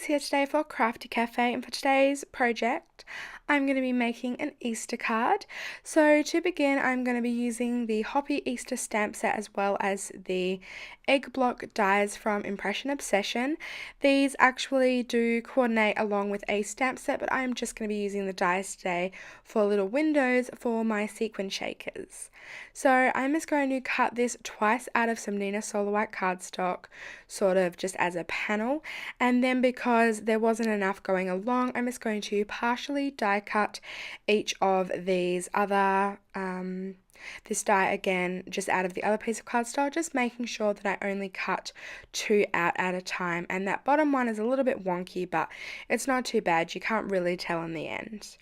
Louise here today for Crafty Cafe, and for today's project I'm going to be making an Easter card. So to begin, I'm going to be using the Hoppy Easter stamp set as well as the egg block dies from Impression Obsession. These actually do coordinate along with a stamp set, but I'm just going to be using the dies today for little windows for my sequin shakers. So I'm just going to cut this twice out of some Nina Solar White cardstock, sort of just as a panel, and then because there wasn't enough going along, I'm just going to partially die cut each of these other this die again just out of the other piece of cardstock, just making sure that I only cut 2 out at a time. And that bottom one is a little bit wonky, but it's not too bad. You can't really tell in the end.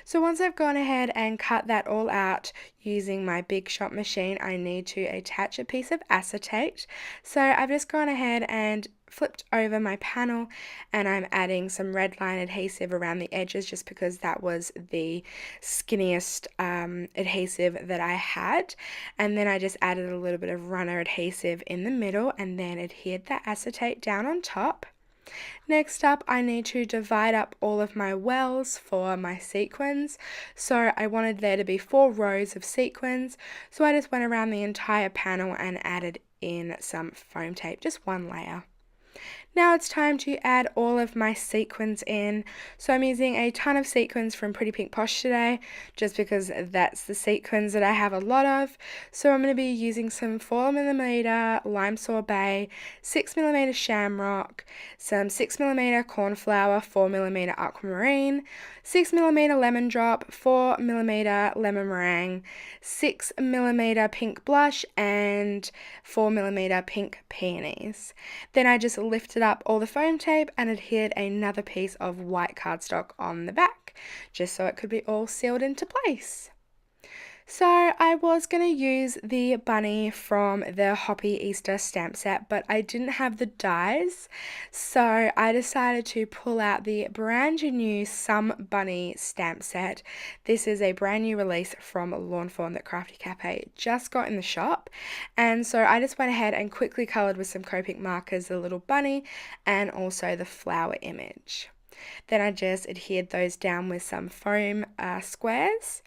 So once I've gone ahead and cut that all out using my Big Shot machine, I need to attach a piece of acetate. So I've just gone ahead and flipped over my panel, and I'm adding some red line adhesive around the edges just because that was the skinniest adhesive that I had. And then I just added a little bit of runner adhesive in the middle and then adhered that acetate down on top. Next up, I need to divide up all of my wells for my sequins. So I wanted there to be 4 rows of sequins, so I just went around the entire panel and added in some foam tape, just 1 layer. Now it's time to add all of my sequins in. So I'm using a ton of sequins from Pretty Pink Posh today, just because that's the sequins that I have a lot of. So I'm going to be using some 4mm lime sorbet, 6mm shamrock, some 6mm cornflower, 4mm aquamarine, 6mm lemon drop, 4mm lemon meringue, 6mm pink blush, and 4mm pink peonies. Then I just lifted up all the foam tape and adhered another piece of white cardstock on the back, just so it could be all sealed into place. So I was going to use the bunny from the Hoppy Easter stamp set, but I didn't have the dies, so I decided to pull out the brand new Some Bunny stamp set. This is a brand new release from Lawn Fawn that Crafty Cafe just got in the shop, and so I just went ahead and quickly coloured with some Copic markers the little bunny and also the flower image. Then I just adhered those down with some foam squares.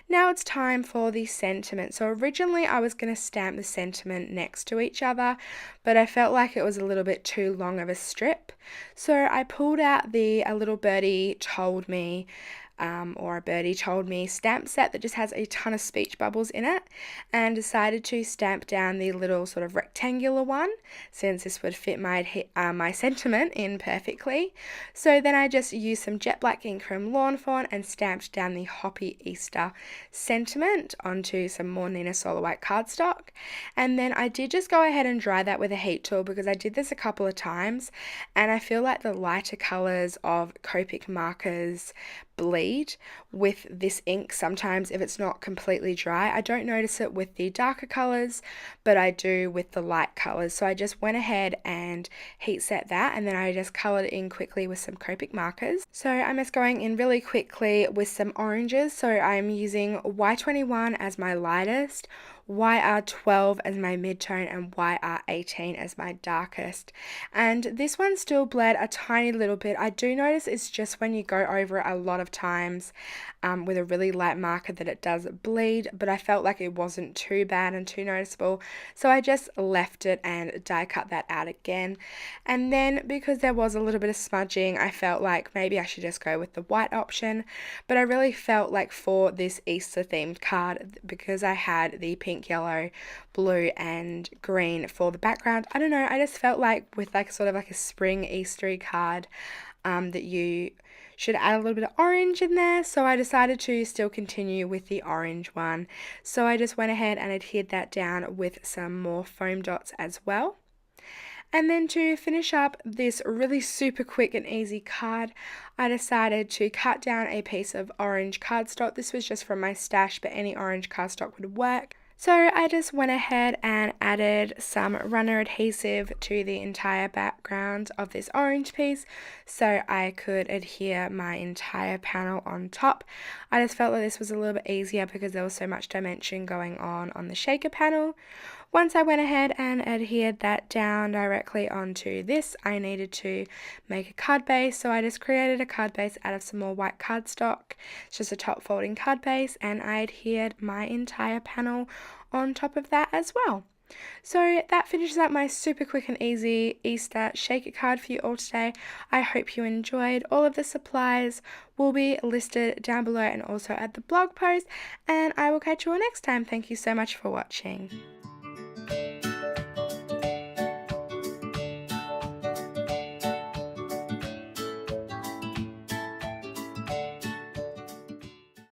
Now it's time for the sentiment. So originally I was going to stamp the sentiment next to each other, but I felt like it was a little bit too long of a strip. So I pulled out the A Little Birdie Told Me or A Birdie Told Me stamp set that just has a ton of speech bubbles in it, and decided to stamp down the little sort of rectangular one, since this would fit my sentiment in perfectly. So then I just used some jet black ink from Lawn Fawn and stamped down the Hoppy Easter sentiment onto some more Nina Solar White cardstock. And then I did just go ahead and dry that with a heat tool, because I did this a couple of times and I feel like the lighter colours of Copic markers bleed with this ink sometimes if it's not completely dry. I don't notice it with the darker colours, but I do with the light colours. So I just went ahead and heat set that, and then I just coloured it in quickly with some Copic markers. So I'm just going in really quickly with some oranges. So I'm using Y21 as my lightest, YR12 as my midtone, and YR18 as my darkest. And this one still bled a tiny little bit. I do notice it's just when you go over it a lot of times with a really light marker that it does bleed, but I felt like it wasn't too bad and too noticeable, so I just left it and die cut that out again. And then because there was a little bit of smudging, I felt like maybe I should just go with the white option, but I really felt like for this Easter themed card, because I had the pink, yellow, blue and green for the background, I don't know, I just felt like with like sort of like a spring Eastery card that you should add a little bit of orange in there, so I decided to still continue with the orange one. So I just went ahead and adhered that down with some more foam dots as well. And then to finish up this really super quick and easy card, I decided to cut down a piece of orange cardstock. This was just from my stash, but any orange cardstock would work. So I just went ahead and added some runner adhesive to the entire background of this orange piece so I could adhere my entire panel on top. I just felt like this was a little bit easier because there was so much dimension going on the shaker panel. Once I went ahead and adhered that down directly onto this, I needed to make a card base, so I just created a card base out of some more white cardstock. It's just a top folding card base, and I adhered my entire panel on top of that as well. So that finishes up my super quick and easy Easter Shake It card for you all today. I hope you enjoyed. All of the supplies will be listed down below and also at the blog post, and I will catch you all next time. Thank you so much for watching.